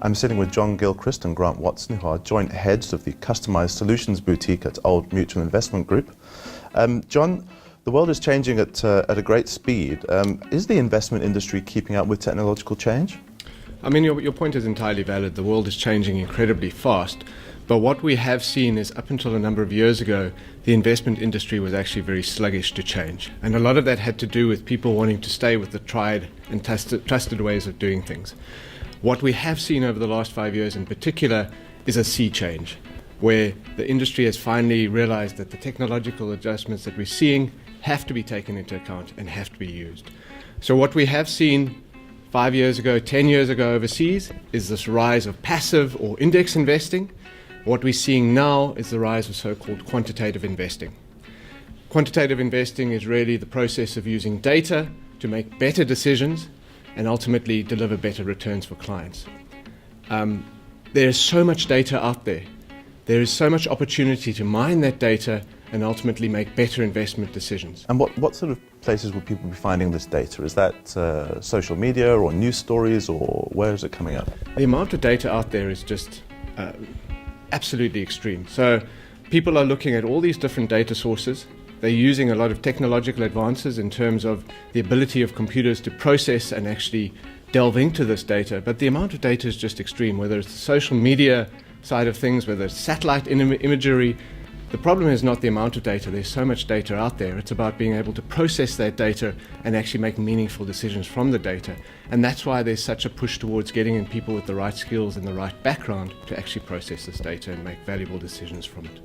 I'm sitting with John Gilchrist and Grant Watson, who are joint heads of the Customized Solutions Boutique at Old Mutual Investment Group. John, the world is changing at a great speed. Is the investment industry keeping up with technological change? I mean, your point is entirely valid. The world is changing incredibly fast. But what we have seen is up until a number of years ago, the investment industry was actually very sluggish to change. And a lot of that had to do with people wanting to stay with the tried and trusted ways of doing things. What we have seen over the last 5 years in particular is a sea change, where the industry has finally realized that the technological adjustments that we're seeing have to be taken into account and have to be used. So what we have seen 5 years ago, 10 years ago overseas is this rise of passive or index investing. What we're seeing now is the rise of so-called quantitative investing. Quantitative investing is really the process of using data to make better decisions and ultimately deliver better returns for clients. There is so much data out there. There is so much opportunity to mine that data and ultimately make better investment decisions. And what sort of places will people be finding this data? Is that social media or news stories, or where is it coming up? The amount of data out there is just absolutely extreme. So people are looking at all these different data sources. They're using a lot of technological advances in terms of the ability of computers to process and actually delve into this data. But the amount of data is just extreme, whether it's the social media side of things, whether it's satellite imagery. The problem is not the amount of data. There's so much data out there. It's about being able to process that data and actually make meaningful decisions from the data. And that's why there's such a push towards getting in people with the right skills and the right background to actually process this data and make valuable decisions from it.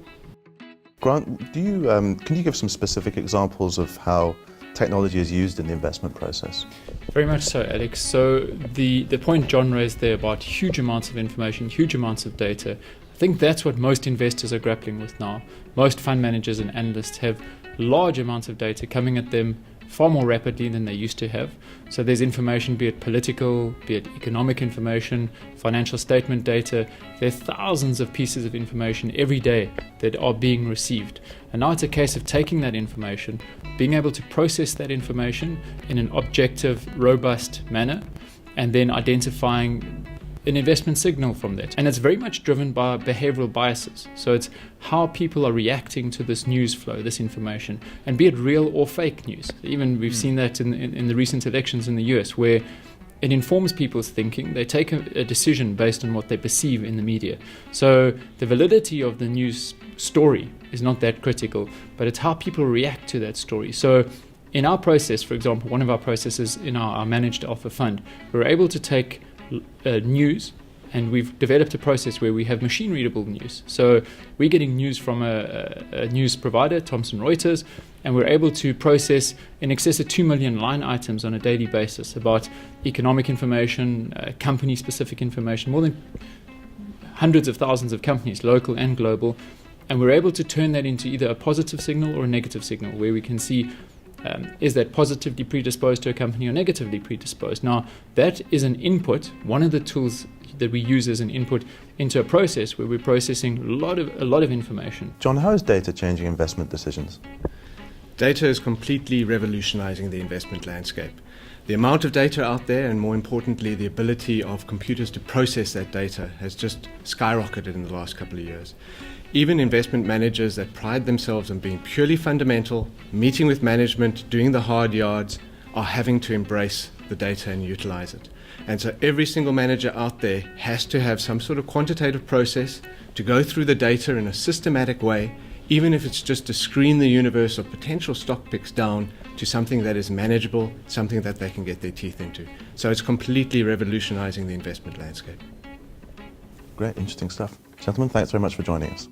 Grant, can you give some specific examples of how technology is used in the investment process? Very much so, Alex. So the point John raised there about huge amounts of information, huge amounts of data, I think that's what most investors are grappling with now. Most fund managers and analysts have large amounts of data coming at them far more rapidly than they used to have. So there's information, be it political, be it economic information, financial statement data. There are thousands of pieces of information every day that are being received. And now it's a case of taking that information, being able to process that information in an objective, robust manner, and then identifying an investment signal from that. And it's very much driven by behavioral biases. So it's how people are reacting to this news flow, this information, and be it real or fake news. Even we've seen that in the recent elections in the US, where it informs people's thinking. They take a decision based on what they perceive in the media. So the validity of the news story is not that critical, but it's how people react to that story. So in our process, for example, one of our processes in our managed alpha fund, we're able to take news, and we've developed a process where we have machine readable news. So we're getting news from a news provider, Thomson Reuters, and we're able to process in excess of 2 million line items on a daily basis about economic information, company specific information, more than hundreds of thousands of companies, local and global, and we're able to turn that into either a positive signal or a negative signal, where we can see is that positively predisposed to a company or negatively predisposed. Now, that is an input, one of the tools that we use as an input into a process where we're processing a lot of information. John, how is data changing investment decisions? Data is completely revolutionizing the investment landscape. The amount of data out there, and more importantly, the ability of computers to process that data, has just skyrocketed in the last couple of years. Even investment managers that pride themselves on being purely fundamental, meeting with management, doing the hard yards, are having to embrace the data and utilize it. And so every single manager out there has to have some sort of quantitative process to go through the data in a systematic way, even if it's just to screen the universe of potential stock picks down to something that is manageable, something that they can get their teeth into. So it's completely revolutionizing the investment landscape. Great, interesting stuff. Gentlemen, thanks very much for joining us.